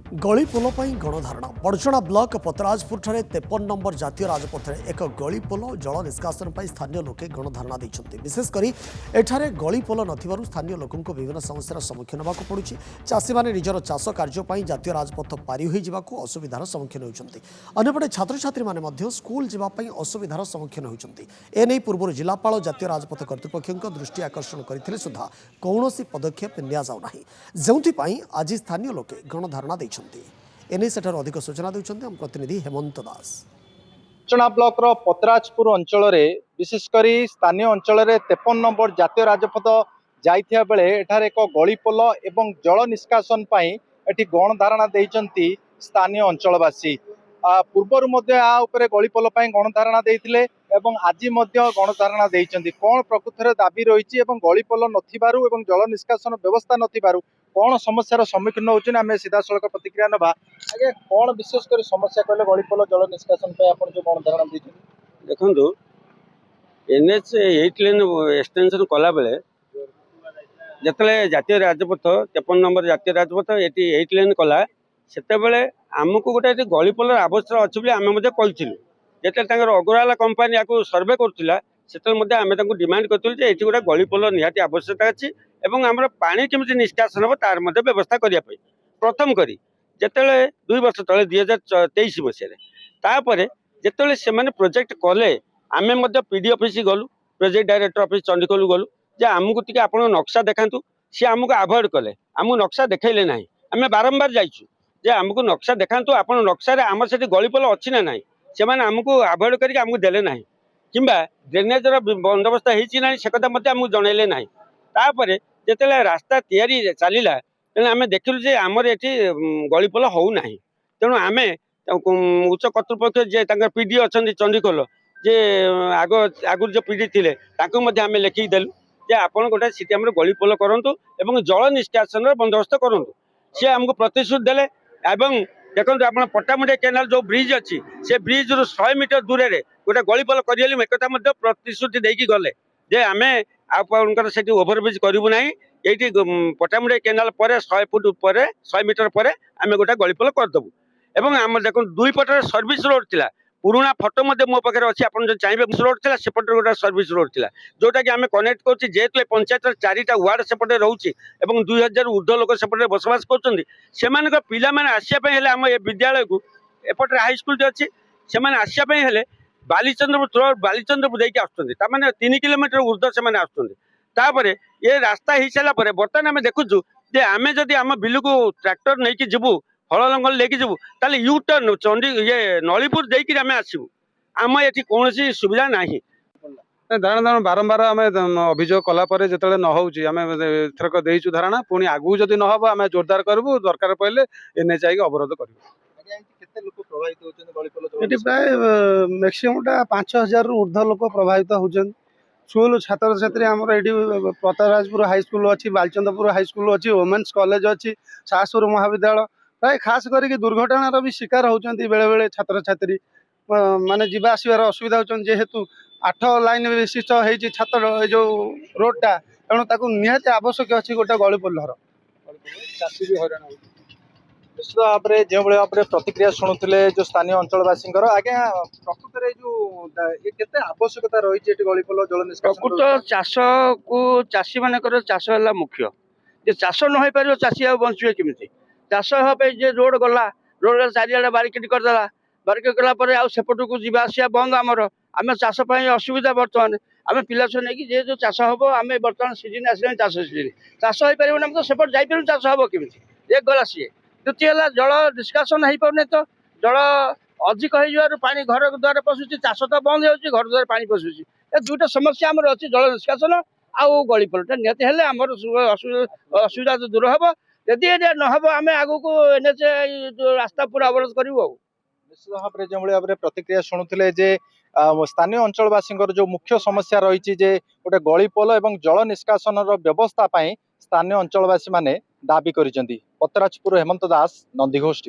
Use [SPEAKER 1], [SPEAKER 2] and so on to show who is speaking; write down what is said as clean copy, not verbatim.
[SPEAKER 1] गली पोल गणधारणा Badachana block पतराजपुर 53 number जातीय राजपथ में एक गली पोल जल निष्कासन पर स्थानीय लोके गणधारणा देते विशेषकर एठारे गली पोल नथिबारु स्थानीय लोकों विभिन्न समस्यार सम्मुखीन होगा पड़ुं। चाषी मैंने निजर चाष कार्य जातीय राजपथ पारि हो जावाक असुविधार सम्मुखीन होती। अन्यपटे छात्र छात्री मैंने स्कूल जावाई असुविधार सम्मुखीन होती। एने पूर्व जिलापाल जातीय राजपथ कर्तृपक्ष दृष्टि आकर्षण करते सुधा कौन पदक्षेप निजाऊना जो आज स्थानीय लोके गणधारणा देते। एने सेठार अधिक सूचना देउछन्ते हम प्रतिनिधि हेमंत दास।
[SPEAKER 2] बड़चणा ब्लॉक पतराजपुर अंचल विशेषकर स्थानीय अंचल 53 नंबर जातीय राजपथ जाइथिया बेले एठार एक गलीपोल एवं जल निष्कासन एठी गणधारणा देइचंती स्थानीय अंचलवासी। पूर्वर गलीपोल गणधारणा देइथिले एवं आज गणधारणा देइचंती। कौन प्रकृतिर दाबी रही गलीपोल नथिबारु एवं जल निष्कासन व्यवस्था नथिबारु कौन समस्यार सम्मुखीन होउछन आम सीधा सड़क प्रतिक्रिया नबा। आगे कौन विशेषकर समस्या कहले गलीपोल जल निष्कासन पे आपण जो गणधारणा देइछन
[SPEAKER 3] देखो एनएच 8 लेन एक्सटेंशन कला बेले जिते जातीय राजपथ 53 नंबर जातीय राजपथ ये 8 लेन कला से आमको गोटे गलीपोल आवश्यक अच्छी आम जो अग्रवाला कंपानी या सर्वे करुला से डिमांड करूँ ये गोटे गलीपोल निहाती आवश्यकता अच्छी और आम पानी केमी निष्कासन हम तार व्यवस्था करने प्रथम करी जिते 2 वर्ष तले 2023 मसीह जिते से प्रोजेक्ट कले आम पीडी ऑफिस गलु प्रोजेक्ट डायरेक्टर ऑफिस चंडीखोल गलु जे आमको टी आप नक्शा देखातु सी आमको आभोड कले आमको नक्शा देखले ना आम बारंबार जाइचु जे आमको नक्शा देखातु आप नक्शा आम से गलीपोल अच्छी ना ना से आमको आभोड करके देले ना कि ड्रेनेजर बंदोबस्त होना से कथा आमको जनइले ना तापर जिते रास्ता तैयारी चलला तेना आम देखिलु जे आमर ये गलीपोल होना तेणु आम उच्च कर्तृपक्ष जे पीडी अच्छा चंडीखोल जे आगुरी जो पीडी थे आम लिखिक देलु जे आप गोटे सीट आम गलीपोल करूँ और जल निष्कासन बंदोबस्त करूँ सी आमको प्रतिश्रुति देले। देखो आप पट्टामुंडिया केनाल जो ब्रिज अच्छी से ब्रिज रु 100 मीटर दूर में गोटे गलीपोल करें एक प्रतिश्रुति देकी गले जे आम आपंकर से ओभरब्रिज करूँ ना ये पट्टामुंडिया केनाल पर 100 फुट पर 100 मीटर पर आम गोटे गलीपोल करदेबू। एवं आम देखो दुई पटर सर्विस रोड थिला पुराना फोटो मो पाखे अच्छी आप चाहिए रोड थिला सेपटे गोटे सर्विस रोड थिला जोटा कि आम कनेक्ट कर जेहेतु पंचायत 4टा वार्ड सेपटे रोचे और 2000 ऊर्ध्व लोक सेपटे बसवास कर पिला माने आसिया हेले आम विद्यालय को एपटे हाईस्कल अच्छी से आसिया बालीचंद्रपुर बालीचंद्रपुर देखिए आसुँच 3 किलोमीटर ऊर्ध्व से आसुँच ये रास्ता हो सारापर बर्तमान आम देखुचु जे आम जदि आम बिल को ट्रैक्टर नहीं जीवु हल लंगल लेकिन जीवु ताले यू टर्न चंडी ये नलीपुर देकर आम आसबू आम ये कौन सुविधा ना
[SPEAKER 4] धारणा बारंबार आम अभियोग कलापर जो न होथरक देचु धारणा पुणी आगू जदि न हम आम जोरदार करूँ दरकार पड़े एनएच आई अवरोध कर प्राय मैक्सीम 5000 ऊर्ध्व लोक प्रभावित होती स्कूल छात्र छात्री आमर ये पतराजपुर हाईस्कल अच्छी बालचंद्रपुर हाईस्कल अच्छी वोमेन्स कॉलेज अच्छी शाहसुर महाविद्यालय प्राय खास करके दुर्घटनार भी शिकार होती बेले बेले छात्र छात्री माने जीवा आसबार असुविधा होती जेहेतु 8 लाइन विशिष्ट होती छात्र जो रोडटा तेणु निहाती आवश्यक अच्छी गोटे गलीपोलर
[SPEAKER 2] चाषी भी हईराण निश्चित भाव में जो भाव में प्रतिक्रिया शुणुते जो स्थानीय अंचलवासी आज्ञा प्रकृत जो ये आवश्यकता रही गलीपोल जल निष्कासन
[SPEAKER 3] प्रकृत चाष को चाषी मानकर चाष है मुख्य जे चाष न हो पार चाषी बचे केमी चाष जे रोड गला रोड चारिड़े बारिकेड करदेला बारिकेड कलापर आसेपट को जीवा आसा बंद आमर आम चाष असुविधा बर्तमान आम पिला छुआ नहीं जे जो चाष हम आम बर्तमान सीजन आसा चाष सीजन चाष हो पार ना तो सेपट जापर चाष हम केमी एक गला सी द्वितीय है जल निष्कासन हो पारे तो जल अधिक हो पानी घर द्वार पशुची चाष तो बंद हो घर द्वार पानी पशुची ये दुईटा समस्या आम अच्छी जल निष्कासन आउ गलीपोलटा निहती आमर असुविधा तो दूर हम यदि न हम आम आगू को एनएच रास्ता पूरा अवरोध करूँ।
[SPEAKER 2] निश्चित भाव में जो भाव में प्रतिक्रिया शुणुते जे स्थानीय अंचलवासी जो मुख्य समस्या रही गोटे गलीपोल और जल निष्कासन व्यवस्था स्थानीय अंचलवासी माने दाबी कर। पतराजपुर हेमंत दास, नंदीघोष।